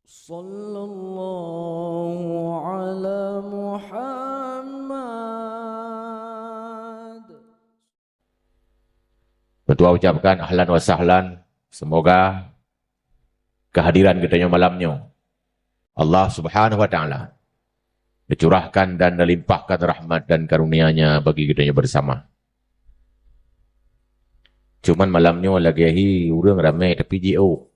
Sallallahu ala Muhammad. Ketua ucapkan ahlan wa sahlan. Semoga kehadiran kita malamnya Allah subhanahu wa ta'ala dicurahkan dan melimpahkan rahmat dan karunia-Nya bagi kita bersama. Cuman malamnya lagi orang ramai tapi JO.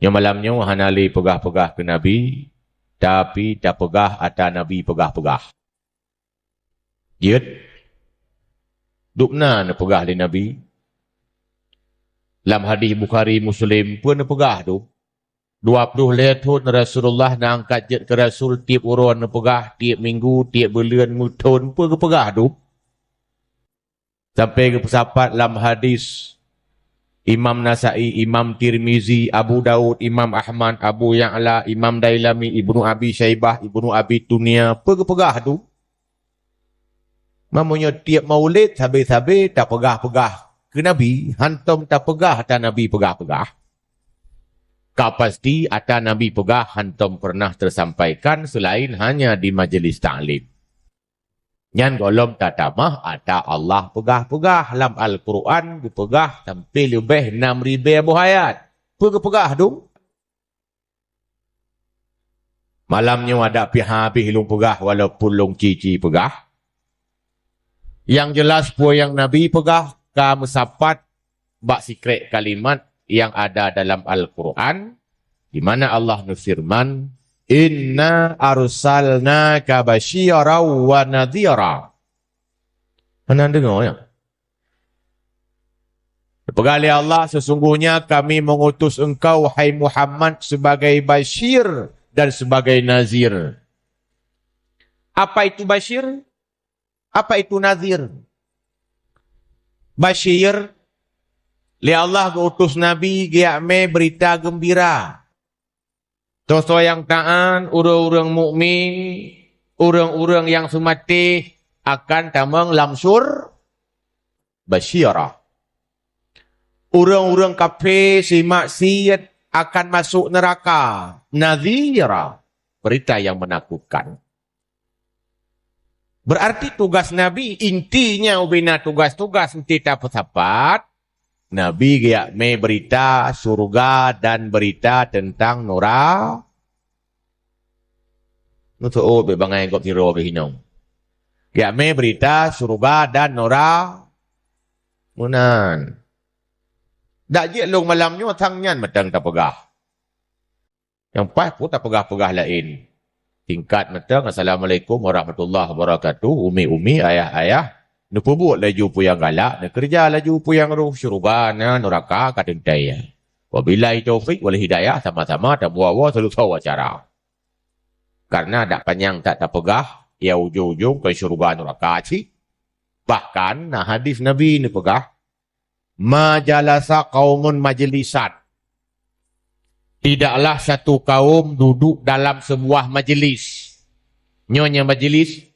Yang malamnya hanali pegah-pegah ke Nabi, tapi tak pegah atau Nabi pegah-pegah. Jid, dukna na pegah di Nabi. Dalam hadis Bukhari Muslim pun na pegah tu. 20 tahun Rasulullah na angkat jid ke Rasul tiap orang na pegah, tiap minggu, tiap bulan, tahun pun ke pegah tu. Sampai ke pesapat dalam hadis Imam Nasai, Imam Tirmizi, Abu Daud, Imam Ahmad, Abu Ya'la, Imam Dailami, Ibnu Abi Syaibah, Ibnu Abi Dunia, pegah-pegah tu. Mamanya tiap maulid, habis-habis tak pegah-pegah ke Nabi, hantam tak pegah atau Nabi pegah-pegah. Kau pasti atau Nabi pegah hantam pernah tersampaikan selain hanya di majlis ta'lim. Yang golom tatamah ada Allah pegah-pegah dalam Al-Quran dipegah sampai lebih 6,000 ayat. Pegah-pegah tu. Malamnya ada pihak long pegah walaupun long cici pegah. Yang jelas pun yang Nabi pegah kamu sapat bak sikret kalimat yang ada dalam Al-Quran di mana Allah nufirman Inna arsalnaka basyira wa nadhira. Pernah dengar ya? Pegali Allah, sesungguhnya kami mengutus engkau wahai Muhammad sebagai basyir dan sebagai nazir. Apa itu basyir? Apa itu nazir? Basyir li Allah mengutus Nabi giame berita gembira. Dosa yang taat, orang-orang mukmin, orang-orang yang semati akan tamang lamsur basyirah. Orang-orang kafir si maksiat akan masuk neraka. Nadhira, berita yang menakutkan. Berarti tugas Nabi intinya ubina tugas-tugas mesti dapat. Nabi giame berita surga dan berita tentang neraka. Nutu'u bebangai gop tiro behinong. Giame berita surga dan neraka. Munan. Dak je long malamnya tangnyan matang tak pegah. Yang pas pun tak pegah-pegah lain. Tingkat matang assalamualaikum warahmatullahi wabarakatuh. Umi-umi ayah-ayah. Nupubuk laju puyang galak, kerja laju puyang ruh syurga, neraka kadentaya. Wabillahi taufiq wal hidayah sama-sama dan buah-buah selalu tahu cara. Karena tak panjang tak pegah, ya ujung-ujung ke syurga neraka cik. Bahkan hadis Nabi ni pegah, majalasa qaumun majlisan. Tidaklah satu kaum duduk dalam sebuah majlis. Nyonya majlis.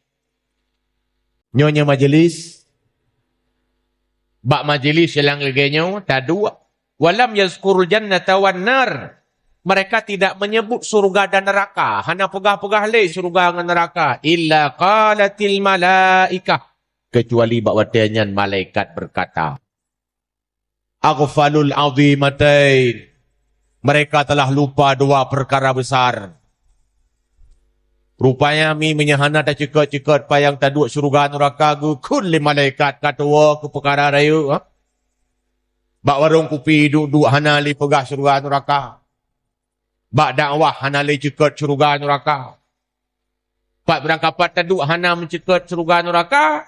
Nyonya majlis. Bak majlis yang laganya tadu walam yazkurul jannata wan nar. Mereka tidak menyebut surga dan neraka, hanya pegah-pegah le surga dan neraka. Illa qalatil malaikah, kecuali bak watanyan malaikat berkata, aghfalul azimatain. Mereka telah lupa dua perkara besar. Rupanya mi menyahana tak cekat-cekat payang taduk syurga neraka gu kulli malaikat katua ke perkara rayu. Bak warung kopi duduk hanali pegah syurga neraka. Bak dakwah hanali cekat syurga neraka. Pak berangkapat taduk hana mencekat syurga neraka.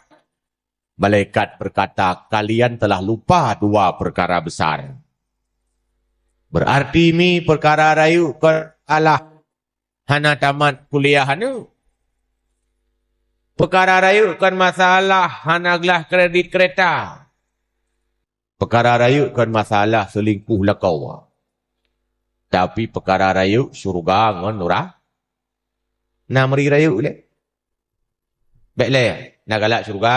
Malaikat berkata, kalian telah lupa dua perkara besar. Berarti mi perkara rayu ke Allah. Hana tamat kuliah hanu. Perkara rayu kan masalah hana gelah kredit kereta. Perkara rayu kan masalah selingkuh lakau. Tapi perkara rayu syurga ngan neraka. Namri rayu le. Baiklah, nak galak syurga.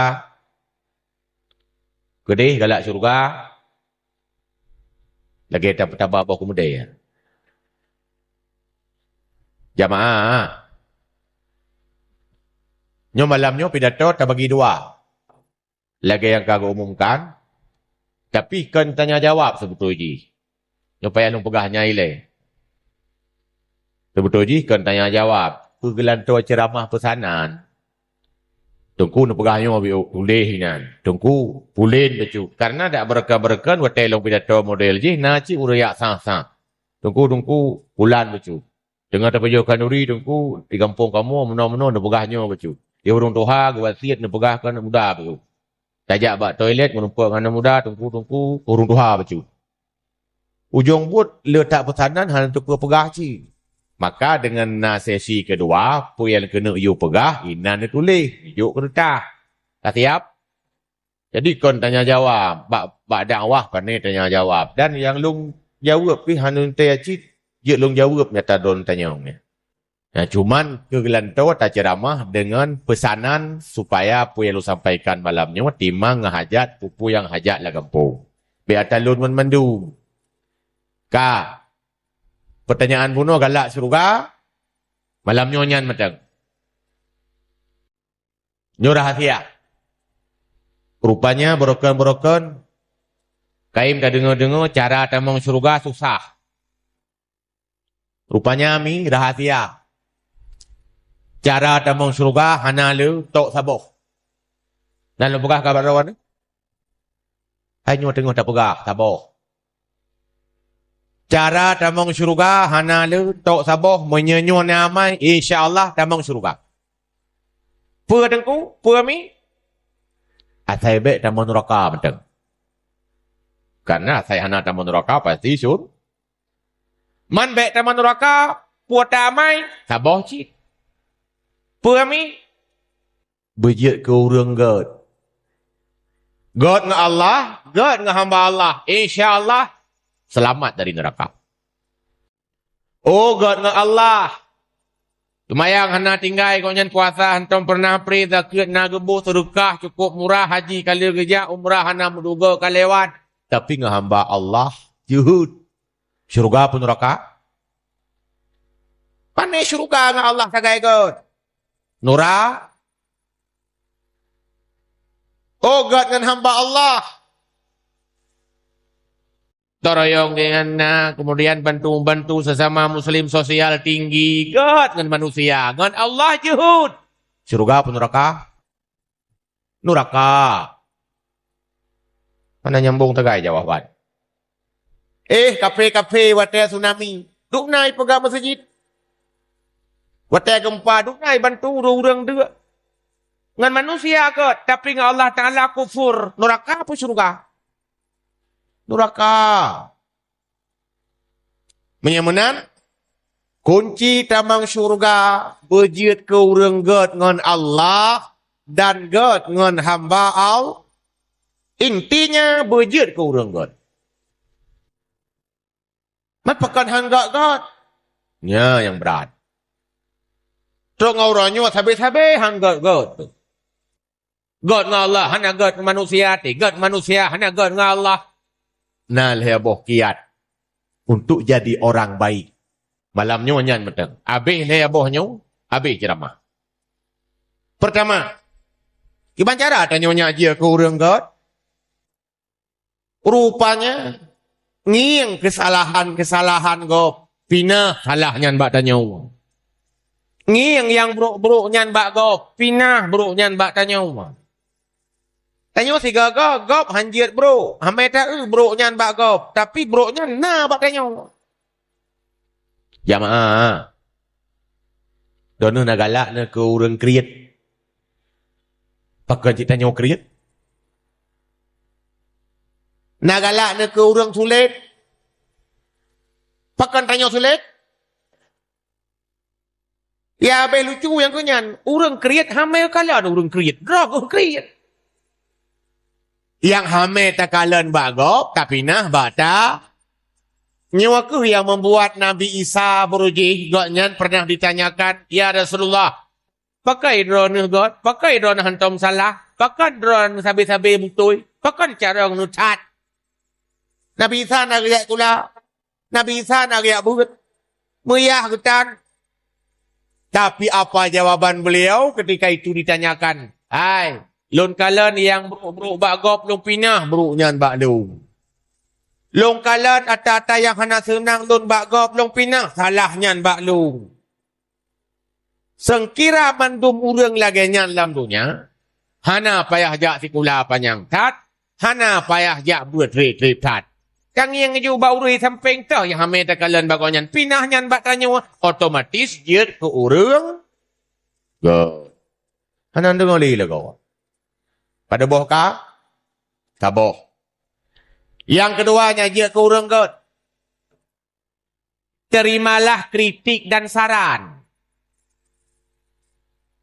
Gede galak syurga. Lagi tak apa-apa aku muda ya. Jamaah. Nyo malamnya pidato tak bagi dua. Lagi yang kagak umumkan. Tapi kan tanya jawab sebetulnya. Nyo payah nung pegahnya ile. Sebetulnya kan tanya jawab. Pergelanto ceramah pesanan. Tungku nung pegahnya boleh nan. Tungku pulin becu. Karena tak berkan-berkan watai long pidato model je. Naci urayak sah-sah. Tungku bulan becu. Dengan terpejukan duri tungku di kampung kamu menang-menang nung pegahnya becu. Dia urung Tuhan, wasiat nak pegahkan muda begitu. Tajak bak toilet, menumpak dengan muda, tungku, urung Tuhan begitu. Ujung but, letak pesanan, hal untuk pegah cik. Maka dengan sesi kedua, apa yang kena you pegah, inan dia tulis. Yuk kertas. Tak siap? Jadi, kon tanya jawab. Bak dakwah, pandai tanya jawab. Dan yang lung jawab, hanun tanya cik, dia lung jawab, nyata don tanya. Nah, cuman kegelantau tak ceramah dengan pesanan supaya apa yang lu sampaikan malamnya timang ngahajat pupu yang hajat lah kampung. Biar talun menmandu. Ka. Pertanyaan bunuh galak suruga. Malamnya nyan matang. Nyo rahasia. Rupanya broken. Kaim dah dengar-dengar cara tamang suruga susah. Rupanya mi rahasia. Cara tamang surga hana lu tok saboh. Dan lu pegah kabar rawan? Hanya tengok tak pegah saboh. Cara tamang surga hana lu tok saboh menyenyu namai insya-Allah tamang surga. Pua dengku, pua mi. Asai be tamang neraka menteng. Karena saya hana tamang neraka pasti sur. Man be tamang neraka pua tamai saboh cik. Pemi bejit ke orang God. God dengan Allah, God dengan hamba Allah. InsyaAllah selamat dari neraka. Oh God dengan Allah. Lumayang hana tinggal kau nyan puasa hantam pernah pri zakat nagebuh sedekah cukup murah haji kali kerja umrah hana menduga kalewat. Tapi dengan hamba Allah juhud. Syurga pun neraka. Pandai syurga dengan Allah sagai God. Nura. Oh God dengan hamba Allah. Toroyong dengan kemudian bantu sesama muslim sosial tinggi. God dengan manusia. Dengan Allah juhud. Surga pun neraka. Neraka. Mana nyambung tegai jawaban. Kafe wadah tsunami. Duk naik pegang masjid. Watai gempa dukai bantu orang dia. Dengan manusia ke. Tapi dengan Allah Ta'ala kufur. Neraka apa surga? Neraka. Menyamanan. Kunci tamang surga. Berjit ke orang God dengan Allah. Dan God dengan hamba Allah. Intinya berjit ke orang God. Mapakan hangga God. Ya yang berat. Terus ngaurannya sabi-sabi hang God. God dengan Allah, hana God dengan manusia. God manusia, hana God dengan Allah. Nah, leheboh kiat. Untuk jadi orang baik. Malamnya nyan meteng. Habis lehebohnya, habis ceramah. Pertama, gimana cara tanya aja ke orang God? Rupanya, nging kesalahan God. Pinah salahnya mbak tanya. Nging yang buruk nyan bak gop, pinah buruk nyan bak tanya. Tanya si gagap, gop hanjir bro. Hamai tak buruk nyan bak gop, tapi buruk nyan na bak tanya. Jamaah. Dono nak galak na ke orang kriat. Pakai cik tanya kriat. Nak galak na ke orang sulit. Pakai tanya sulit. Ya, be lucu yang kenyan. Orang kriat hamil kalan orang kriat. Grok orang kriat. Yang hamil tak kalan bagok, tapi nah bata. Nyawa ke yang membuat Nabi Isa beruji. Goknyan pernah ditanyakan, ya Rasulullah, pakai drone God, pakai drone hantam salah, pakai drone sabi-sabi betul, pakai cara nucat. Nabi Isa nak riak kula. Nabi Isa nak riak buat. Meriah ketan. Tapi apa jawaban beliau ketika itu ditanyakan? Hai, lon kalan yang buruk bak gop lon pinah buruknya bak lu. Lon kalan ata-ata yang hana senang lon bak gop lon pinah salahnya bak lu. Sengkira mandum urang lagi nyan lam dunia, hana payah jak sikula panjang tat, hana payah jak bertrip-trip tat. Kang yang ngeju bauri samping tu yang hame takalan bagonyan pinah nyan bak tanya otomatis jet ke urang. Go. Hana dengar li lagu. Pada boh ka? Taboh. Yang keduanya jet ke urang ke. Terimalah kritik dan saran.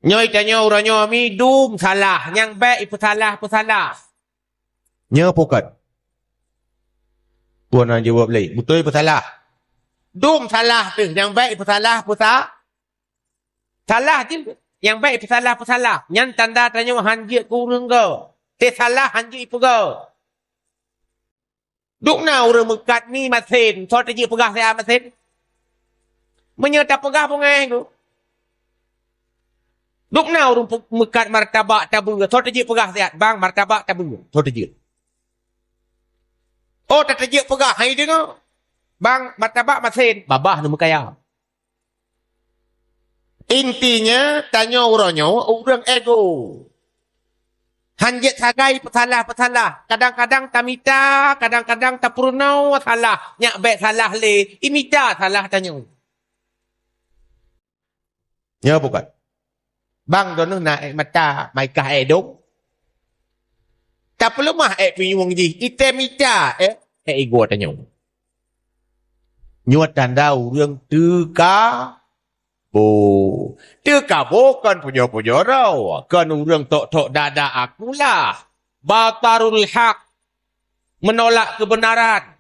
Nyoi tanya orang nyomi dum salah, yang baik itu salah. Nya pokat. Puan nak jawab lagi, betul itu salah. Dum salah tu, yang baik itu salah. Salah je, yang baik itu salah. Yang tanda tanya hanjit kurang kau. Salah hanjit itu kau. Duk na orang mekat ni masin, so terjadi pegah saya masin. Menyerta pegah pungai tu. Duk na orang mekat martabak tabu, so terjadi pegah saya bang martabak tabu, so terjadi. Oh, tak terjadi pegah, hai dengar. Bang martabak masin, babah nama kaya. Intinya tanya orangnya, orang ego. Hanjit sagai pesalah. Kadang-kadang tamita, kadang-kadang tak purnau salah. Nyak baik salah le, imita salah tanya. Ya bukan. Bang dono naik mata, mai kah edok. Tak perlu mah pinyung ji. Ite mita ego tanya. Nyuat tanda orang teka bo. Teka bo kan punya rau. Kan orang tok dada akulah. Batarul haq. Menolak kebenaran.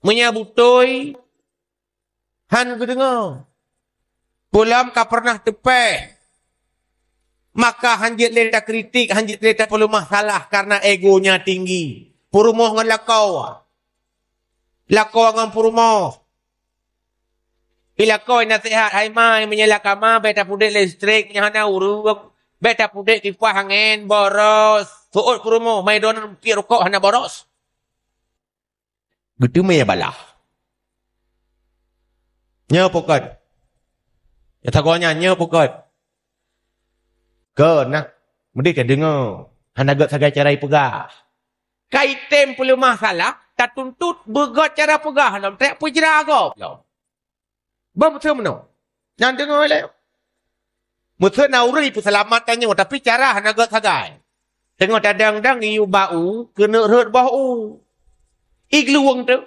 Menyabutoi. Han kedengar. Pulam ka pernah tepeh. Maka hanjit leta kritik, hanjit leta perlu masalah karena egonya tinggi. Purumoh ngan lakau. Lakau ngan purumoh. Bila kau nasihat, hai mai menyalakama, beta pudek listrik, nyahana urung, beta pudek kipas angin, boros. Suut purumoh, mai donan pi rokok hana boros. Gitu maya balah. Nya pokot. Ya tagonya nya pokot. Ke nak mesti dengar hanagat sagai cara pegah. Kaitem perlu masalah tak tuntut bergot cara pegah dalam tak pujra agop. Betul mana? Yang dengar le. Mesti nauri perselamatnya tapi cara hanagat sagai. Tengok kadang-kadang iu bau kena rut bau. Igluang tu.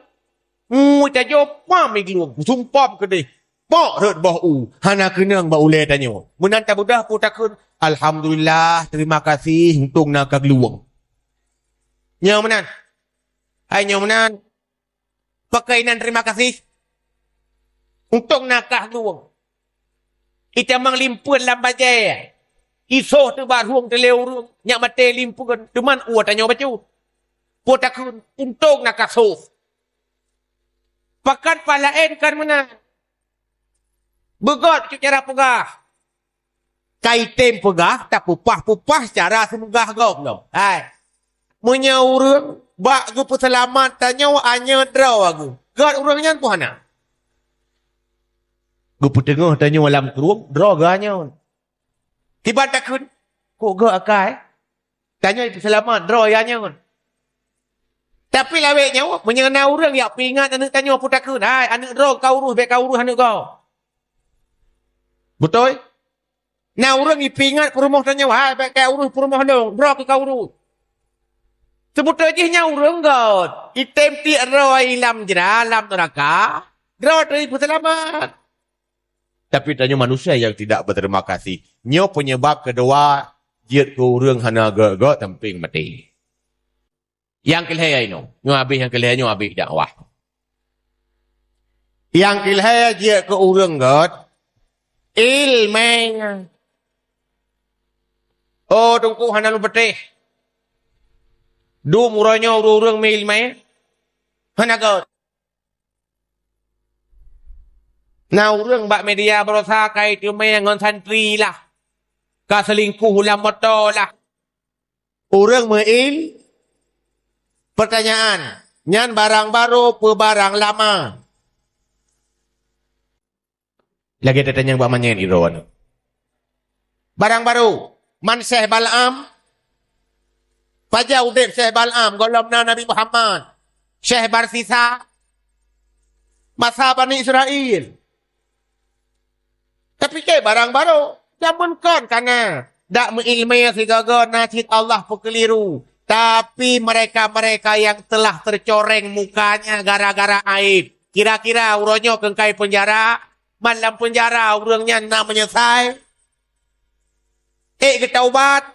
Tak jawab pam igluang. Sumpah ke dia. Pak rut bau. Hana kena bau le tanya. Menanta budah putakun. Alhamdulillah, terima kasih untuk nak keluang. Yang mana? Hanya mana? Pakaian terima kasih untuk nak keluang. Kita menglimpun lambajai. Isoh tu baruang terleu nyak mate limpun teman tanya bacu. Putakun untuk nak kasuh. Pakat palaen kan mana? Begot cara pegah. Kaitem pegah, tak pupah secara semegah kau belum. Hai. Munya urang, bak gu peselamat tanya anya draw aku. God urangnya pun hana. Gu petengah tanya malam keruang, draw ganya. Tiba takun, kok gak akai? Tanya peselamat, draw yanya. Tapi laweknya, menyena urang yak pingat anak tanya pun takun. Hai, anak draw kau urus, baik kau urus anak kau. Betul? Nah orang ipingat perumah tanya, hai baik kau urus perumah dong, bro ke kau urus. Sebut aja nya orang god. Item ti roi lam jera, lam neraka. Draw dari peselamat. Tapi tanya manusia yang tidak berterima kasih. Nyo penyebab kedua, jiat ke orang hana gak temping mati. Yang kelihaya ini, nyo habis yang kelihaya nyo habis dakwah. Yang kelihaya jiat ke orang god, ilmeng. Oh, tunggu hana lu betih. Du muranya urang mail mai. Hana god. Nah, orang bak media berusaha kait rumah dengan santri lah. Ka selingkuh ulang motor lah. Orang meil. Pertanyaan. Nyan barang baru pe barang lama. Lagi ada tanya buat manyen iron. Barang baru. Man Syekh Bal'am. Pajak udip Syekh Bal'am. Golomna Nabi Muhammad. Syekh Barsisa. Masa Bani Israel. Tapi ke barang baru. Jangan kon karena. Tak mengilmai segaga nasib Allah pekeliru. Tapi mereka-mereka yang telah tercoreng mukanya gara-gara aib. Kira-kira urangnya kengkai penjara. Malam penjara urangnya nak menyesal. Ketaubat.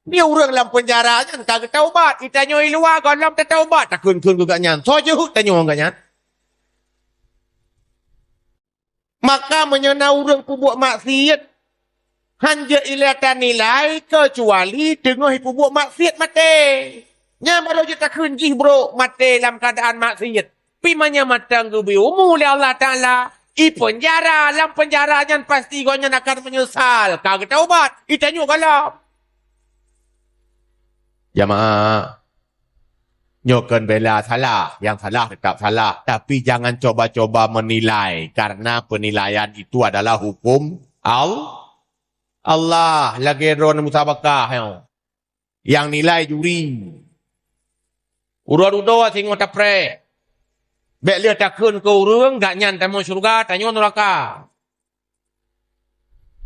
Ni orang dalam penjara kan kagak ketaubat. Kita nyoi luar kalau dalam ketaubat. Tak kun-kun juga nyan. So je tanya orang nyan. Maka menyena orang pembuat maksiat. Hanya ilatan nilai kecuali dengar pembuat maksiat mati. Nya baru je tak kunci bro. Mati dalam keadaan maksiat. Pimanya matang gubi umur Allah Ta'ala. I penjara. Dalam penjara nya pasti kau nya akan menyesal. Kagak taubat. Kita nyok kalau. Jamaah. Nyokan bela salah. Yang salah tetap salah. Tapi jangan coba-coba menilai. Karena penilaian itu adalah hukum Allah. Lagi ron musabakah. Yang nilai juri. Urut-urut singo tapre. Bek dia takun ke urung. Gak nyan tamu syurga. Tanya neraka.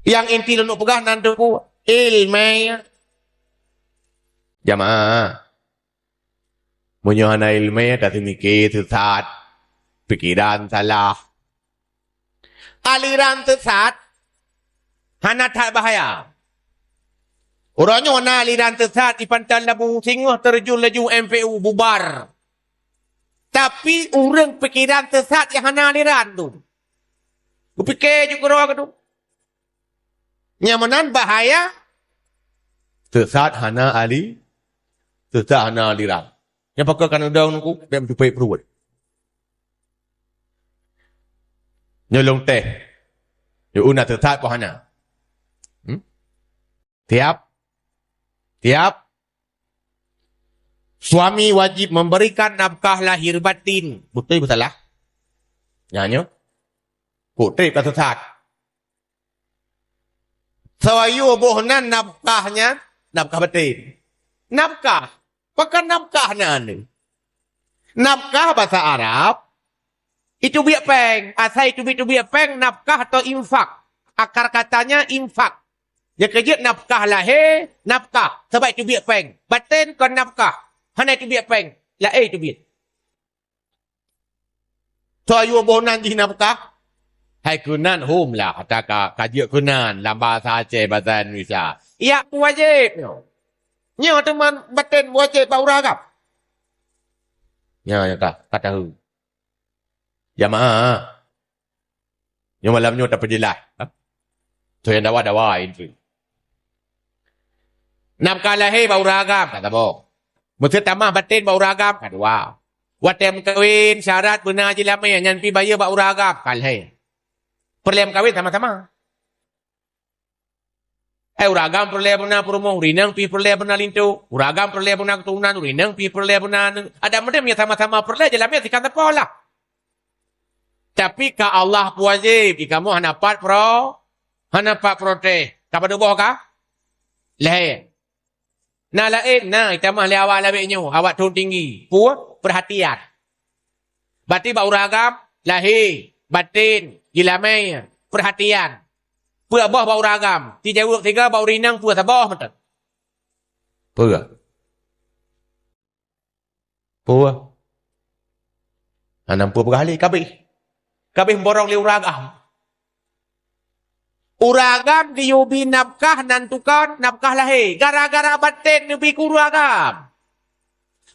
Yang inti lenuk pegah nantiku. Ilmai. Jamaah. Menyohana ilmu tak mikir sesat. Pikiran salah. Aliran sesat. Hana tak bahaya. Orangnya wana aliran sesat. Ipantan labu singoh terjun laju MPU bubar. Tapi orang pikiran sesat yang hana aliran tu. Kupikir juga orang tu. Nyamanan bahaya. Sesat hana ali. Sesat hana aliran. Yang pakai kan undang aku, dia mencupai perut. Nyolong teh. Dia una tetap pahana. Tiap. Suami wajib memberikan nafkah lahir batin. Betul betul lah. Nyanyo. Putri kata tetap. Sawayu bohnan nafkahnya. Nafkah batin. Nafkah. Pakai nafkah ni. Nafkah bahasa Arab. Itu biak peng. Asal itu biak peng. Nafkah atau infak. Akar katanya infak. Dia kerja nafkah lahir. Nafkah. Sebab itu biak peng. Batin kon nafkah. Hanya itu biak peng. Lahir itu biak. So ayu bohnan di nafkah. Hai kunan hum lah. Kata kajian kunan. Dalam bahasa Aceh. Bahasa Indonesia. Ya wajib. Nya teman batin wajib bau ragap. Ya kata hu. Jamaah. Yang malamnya tak perjelas. Tu yang dawa itu. Nafkah lahir bau ragap kata boh. Mesti tamah batin bau ragap kata wah. Watem kawin syarat benar jilama yang pi bayar bau ragap kalai. Perlem kawin sama-sama. Uragam perle benar promo rinang pi perle benar lintu. Uragam perle benar keturunan rinang pi perle benar. Ada macam yang sama-sama perle jalannya sikan tepolah. Tapi ka Allah wajib kamu hanapat pro hanapat prote. Kapan doboh ka? Lain. Nah lain nah kita mah le awak labeknya awak tun tinggi. Puas perhatian. Berarti ba uragam lahir batin jilamai perhatian. Pua boh bau ragam. Ti jawab tiga bau rinang pua saboh betul. Pua. Anam pua berkali kabeh. Kabeh borong li uragam. Uragam diubi nafkah nantukan nafkah lahir. Gara-gara batin nubi uragam.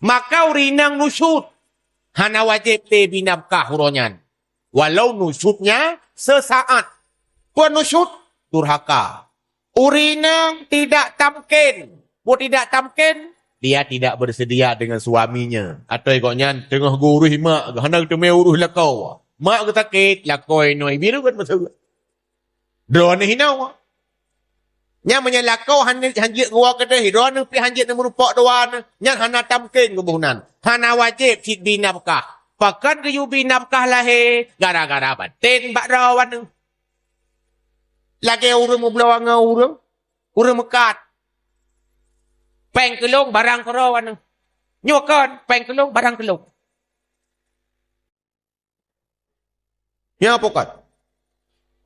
Maka urinang nusut. Hana wajib tebi nafkah uronyan. Walau nusutnya sesaat. Puan nusut durhaka. Urinang tidak tamkin. Buat tidak tamkin, dia tidak bersedia dengan suaminya. Atau ikutnya tengah guru himak, hendak temui uruh lekau. mak ke takit lakoi noi biru kan betul. Drone hinau. Nya menyelakau hanjit gua ke deh drone pi hanjit merupak doan. Nya hana tamkin ke buhunan. Hana wajib cik binapkah. Pakan ke yubi nafkah lahir gara-gara batin bak rawan. Lagi urang mublawa ngau urang mekat. Peng kelong barang kerawan. Nyukan peng kelong barang kelong. Ya pokat.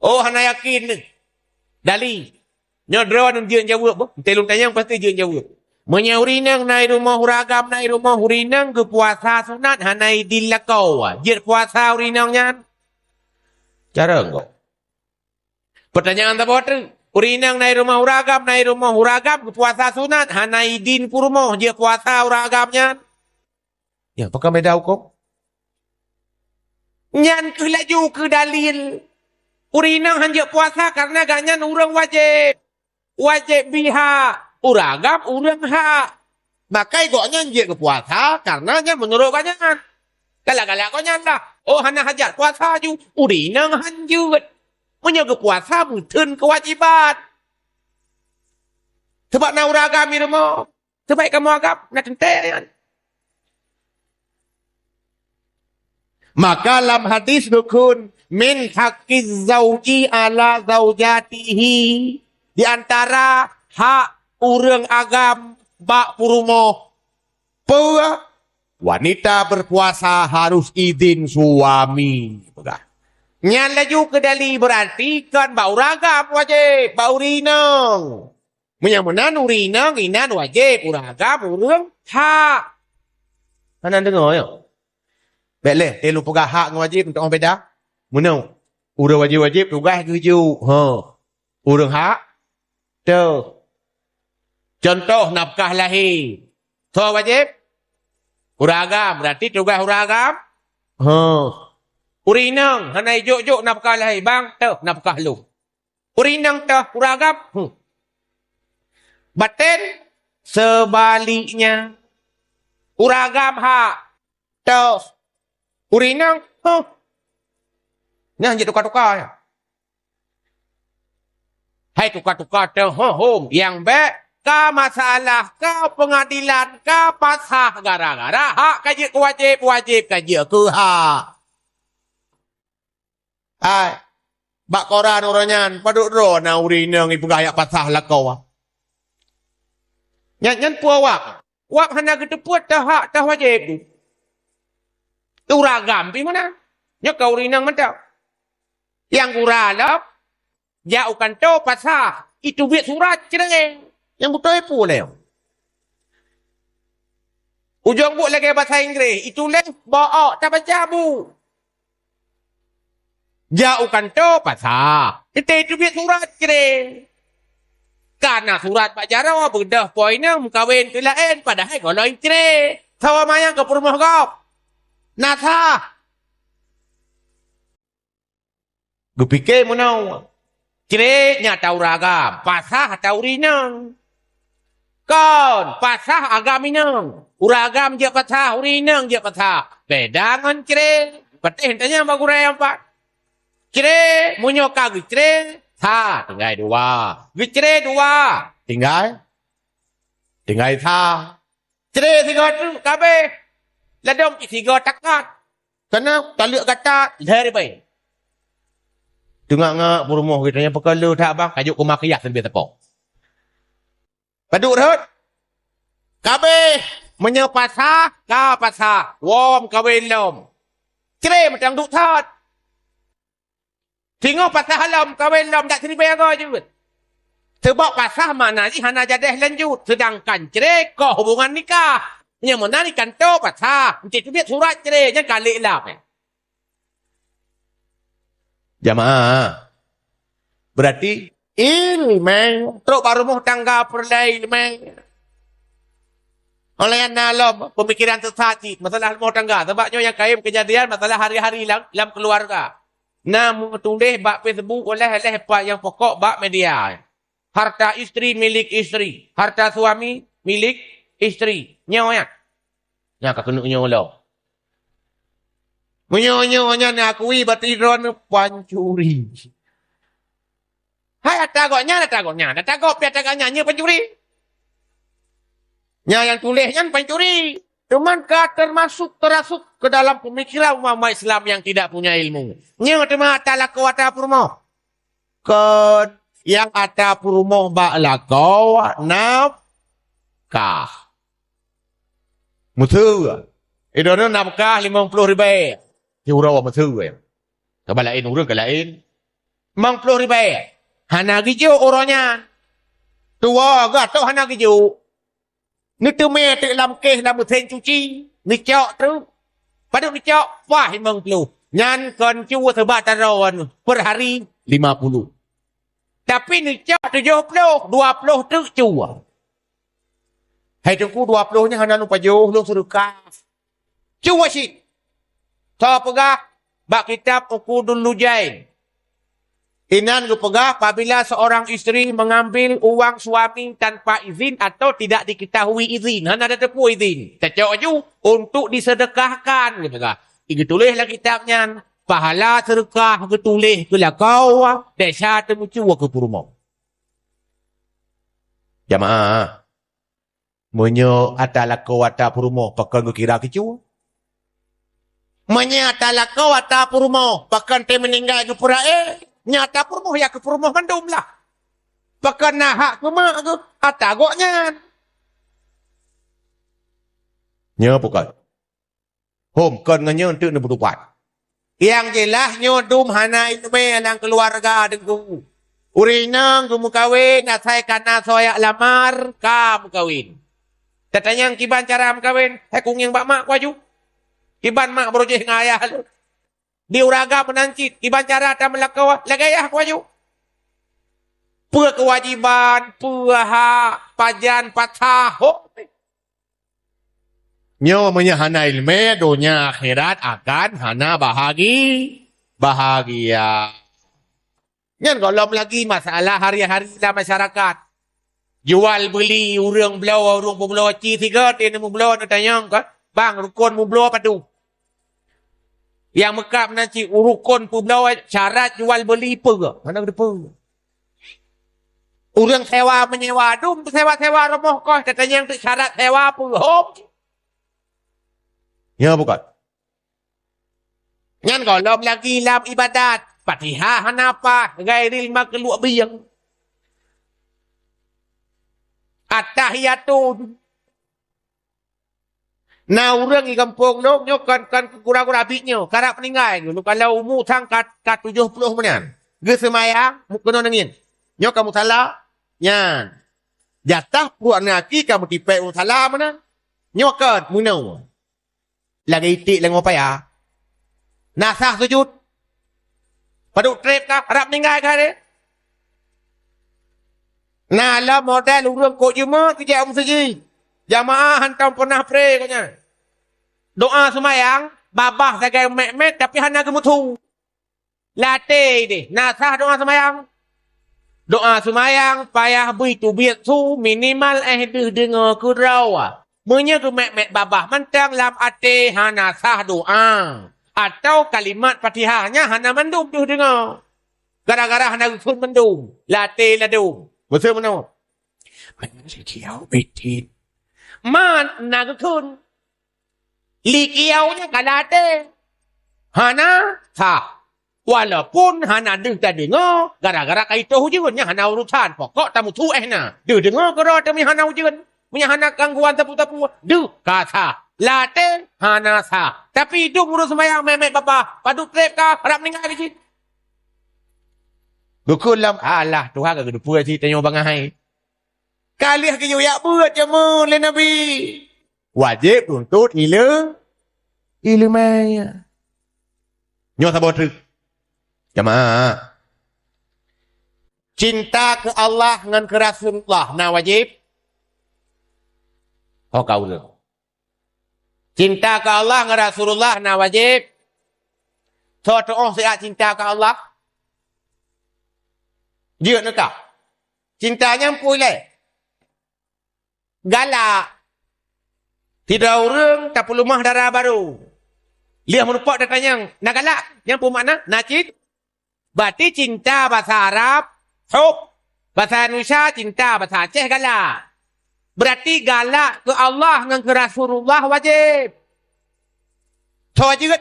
Oh hana yakin ni. Dali. Nya drawan dia jawab bu. Telung tanya pasti dia jawab. Menyaurinang nai rumah huragam nai rumah hurinang ke puasa sunat hanai dilakau. Jit puasa hurinangnya. Cara enggak. Pertanyaan tak boleh. Urinang nai rumah huragam ke puasa sunat hanai din purmo jit puasa huragamnya. Ya, apakah beda hukum? Nyan ke laju ke dalil. Urinang hanya puasa karena ganyan urang wajib. Wajib biha. Uragam urang hak. Maka igoknya nyan ke puasa karena nyan menurut ganyan. Galak-galak kau nyan dah. Oh hana hajat puasa ju. Urinang hanjut. Punya ke puasa betul kewajiban. Sebab nak uragam ni rumah. Sebab kamu agam nak tentek kan. Maka dalam hadis dukun min haqqiz zauji ala zaujatihi di antara hak urang agam bak purumo wanita berpuasa harus izin suami. Nyan laju ke dali berarti kan bak uragam wajib bak urinang. Menyamunan urinang inan wajib uragam urang hak. Kanan dengar ya. Baiklah, dia lupa hak dengan wajib untuk orang beda. Mana? Urang wajib-wajib tugas tuju. Urang hak. Tu. Contoh nafkah lahir. Tu wajib. Uragam. Berarti tugas uragam. Urinang. Hanai juk-juk nafkah lahir. Bang, tu nafkah lu. Urinang tu uragam. Batin. Sebaliknya. Uragam hak. Tu. Urinang, ni hanya tukar-tukar ya. Hai tukar-tukar hom yang baik ka masalah ka pengadilan ka pasah gara-gara hak kaji wajib kaji ke hak. Hai bak koran orangnya paduk ro na urinang ibu gaya pasah lah kau. Nyan puawak. Wak hana gedeput dah hak dah wajib. Uragam pi mana? Nya kau rinang mentau. Yang uralap jauhkan to pasah itu biar surat cereng. Yang betul pula. Ujung buat lagi bahasa Inggeris, itu leh bawa tak baca bu. Jauhkan to pasah. Itu biar surat cereng. Karena surat Pak Jara bedah poinnya mengkawin ke lain padahal kalau cereng. Tawa mayang ke rumah kau. Nasa. Gue pikir mana. Ceritnya tahu ragam. Pasah tahu rinang. Kon. Pasah agam inang. Uragam je pasah. Urinang je pasah. Beda dengan cerit. Berarti hentanya bagus raya empat. Cerit. Munyoka gue cerit. Tha. Tinggal dua. Gue cerit dua. Tinggal. Tinggal tha. Cerit tiga tu. Kabeh. Ladom tiga takat. Kena taluk kata dari baik. Tengok-ngak berumah kita yang perkala tak abang. Kajuk kumah kias sambil tepuk. Paduk rot. Kabeh. Menyepasah. Ka pasah. Wom kawin lom. Cerai macam duk thot. Tengok pasah lom. Kawin lom tak seri bayar je. Sebab pasah mana ni hana jadah lanjut. Sedangkan cerai kau hubungan nikah. Yang mana ni kantor pasah. Nanti tu biar surat cerai. Jangan kalik lah. Jamaah. Berarti ilmu. Teruk baru rumah tangga perlai ilmu. Oleh yang dalam pemikiran tersati. Masalah rumah tangga. Sebabnya yang kaim kejadian masalah hari-hari dalam keluarga. Namun tulis bak Facebook oleh apa yang pokok bak media. Harta isteri milik isteri. Harta suami milik isteri. Nyawa ya. Nya ka kena nyawa lo. Menyo-nyonya nak akui batiron pancuri. Hai atagoknya. Atagok piataganya nya pencuri. Nya yang tulisnya pencuri. Cuman terasuk ke dalam pemikiran umat Islam yang tidak punya ilmu. Nya tema talako atapurmo. Yang atapurmo baklako nafkah. Mutu. Idono nafkah 50.000. Euro mutu. Kabalain urang kalain 50.000. Hana gijo oronya. Tua gato hana gijo. Ni tu me tu lam keh lam sen cuci. Ni cok tu. Pada ni cok wah 50. Nyan kon cu sebat taron per hari 50. Tapi ni cok 70, 20 tu cu. Hai tungku 20 nya hana lupa jauh lu sedekah. Cu sih. Ta pegah bak kitab Uqudul Lujain. Inan pegah apabila seorang isteri mengambil uang suami tanpa izin atau tidak diketahui izin. Hanya ada tepu izin. Tercaju untuk disedekahkan. Ini tulislah kitabnya. Pahala sedekah ketulis ke lakau. Desa temucu ke purmo. Jamaah. Menyo atalakau ata purmo. Pakan kira kecu. Menyo atalakau ata purmo. Pakan te meninggal ke pura nyata purmoh ya ke purmoh mandum lah. Pakai nahak ke mak ke. Atagoknya. Nya bukan. Hom kan nganya untuk nebudupat. Yang jelas nyodum hana itu yang keluarga dengku. Urinang kamu kawin. Nasai kana soyak lamar. Kamu kawin. Tatanya yang kiban cara kawin. Hekung yang bak mak waju. Kiban mak berujih ngayah lu. Diuraga menancit. Iban cara tak melakau. Lagayah waju. Kewajiban. Hak. Pajan. Patah. Nyo menyahana ilmu. Dunia akhirat akan hana bahagia. Nyan kalau lagi masalah hari-hari dalam masyarakat. Jual beli. Urang belau. Urang belau. Tiga. Dia belau. Tanya kan. Bang rukun belau padu. Yang Mekah nanti urukun pulau syarat jual beli apa? Mana ada apa? Orang sewa menyewa dum sewa rumah kau katanya yang syarat sewa apa? Hop. Ya bukan. Nyan kalau lagi dalam ibadat, Fatihah hanapa, gairil makhluk biyang. At-tahiyatun. Nah orang di kampung tu kan kurang-kurang habisnya. Karena meninggal dulu. Kalau umur sang kat 70 menian. Ge semayang. Kena nangin. Nyo kamu salah. Nyan. Jatah puak naki kamu tipe salah mana. Nyo kan munau. Lagi itik lagi ngopaya. Nasah sujud. Paduk trip kah. Harap meninggal kah dia. Nah lah model orang kok jema. Kejap segi. Jamaah hantam pernah pray katanya. Doa semayang, babah sebagai mek-mek tapi hanya kemutu. Latih deh. Nasah doa semayang. Doa semayang payah begitu biatu minimal dengar ke rawa. Menya ke mek-mek babah mentang lam ate hana sah doa. Atau kalimat Fatihahnya hana mendum tu dengar. Gara-gara hana kun mendum. Latih ladum. Betul mana? Masih kiau betin. Man nak kun likiaunya kalate hana sah walaupun hana tak dengar gara-gara kaitu hujannya hana urusan pokok tamu tu na dengar kero demi hana hujan punya hana gangguan tapu-tapu kata late hana sah tapi hidup urus sembahyang memek bapa padu trip ka harap meninggal di sini bukulam alah Tuhan ke depu si tanya bangai kali ke ya buat jamu le nabi wajib untuk ilmu maya nyo sabot jamaah cinta ke Allah dengan ke Rasulullah na wajib kau tu cinta ke Allah dengan Rasulullah na wajib orang siap cinta ke Allah dia nak cintanya boleh galak. Tidak orang tak perlu mah darah baru. Dia merupakan datang yang galak. Yang pun makna, nacit. Berarti cinta bahasa Arab, hub. Bahasa Indonesia, cinta bahasa Aceh, galak. Berarti galak ke Allah dengan ke Rasulullah wajib. So wajib.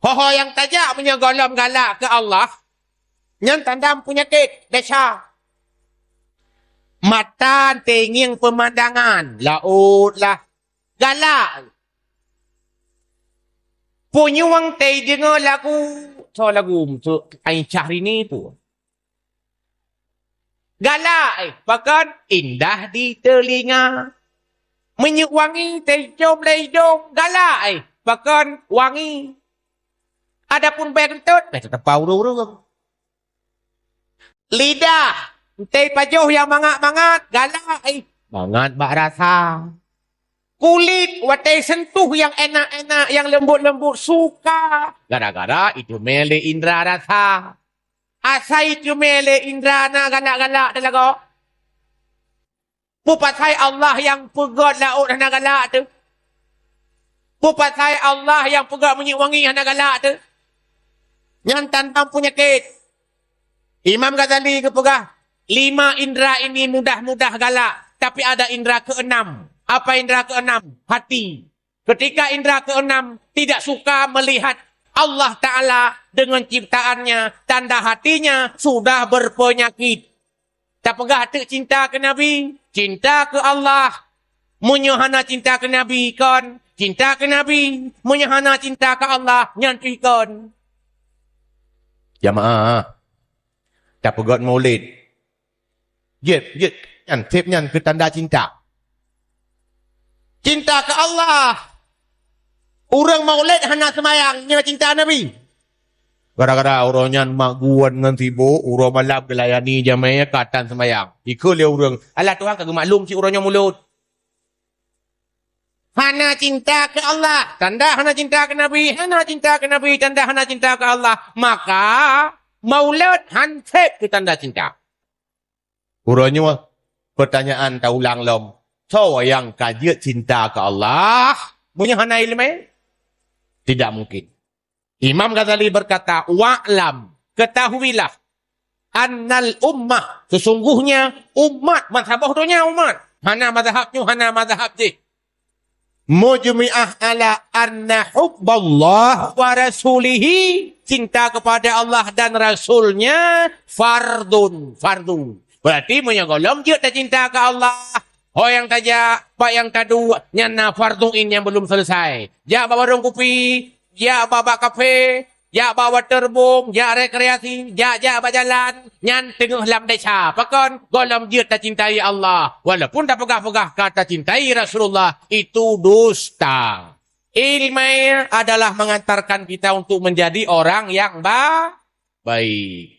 Ho yang tajak punya golom galak ke Allah. Yang tanda penyakit, desa. Mata tenging pemandangan. Laut lah. Galak. Punya wang tay dengar lagu. So lagu Ain Syahrini tu. Galak. Bahkan indah di telinga. Wangi tay jom ledong. Galak. Bahkan wangi. Adapun bayar kentut. Tetap pauru-urung. Lidah. Tay pajuh yang mangat-mangat. Galak. Mangat bak rasa. Kulit, watai sentuh yang enak-enak, yang lembut-lembut, suka. Gara-gara itu mele indra rasa. Asa itu mele indra na galak-galak talaga. Pupatai Allah yang pegat laut na galak tu. Pupatai Allah yang pegat minyak wangi na galak tu. Yang tanpa penyakit. Imam Ghazali kepegah. 5 indra ini mudah-mudah galak. Tapi ada indra ke-6. Apa indera ke-6? Hati. Ketika indera ke-6 tidak suka melihat Allah Ta'ala dengan ciptaannya, tanda hatinya sudah berpenyakit. Tak pegah hati cinta ke Nabi, cinta ke Allah. Menyahana cinta ke Nabi kan, cinta ke Nabi, menyahana cinta ke Allah, nyantikan. Jamaah, tak pegat maulid. Jep, yang tipnya ke tanda cinta. Cinta ke Allah. Orang maulid hana semayangnya cinta Nabi. Gara-gara orangnya maguan dengan tibu, orang malam gelayani jamaah katan semayang. Ikut dia orang. Alah Tuhan kagak maklum si orangnya mulut. Hana cinta ke Allah. Tanda hana cinta ke Nabi. Hana cinta ke Nabi. Tanda hana cinta ke Allah. Maka maulid hansip ke tanda cinta. Orangnya pertanyaan tak ulang lom. So yang kajian cinta ke Allah, punya hana ilmu? Tidak mungkin. Imam Ghazali berkata, wa'lam, ketahuilah, annal ummah, sesungguhnya umat, mazhabah dunia umat, hana mazhabnya, hana mazhab je. Mujmi'ah ala anna hubballah wa rasulihi, cinta kepada Allah dan Rasulnya, fardu. Berarti punya golong je tak cinta ke Allah. Oh yang tajak, pak yang tadu, nyana fardung in yang belum selesai. Ya bawa warung kopi, ya bawa kafe, ya bawa terbung, ya rekreasi, ya berjalan, nyan tengah lam desa. Pakon, golom dia tak cintai Allah. Walaupun tak pegah-pegah kata cintai Rasulullah, itu dusta. Ilmu adalah mengantarkan kita untuk menjadi orang yang baik.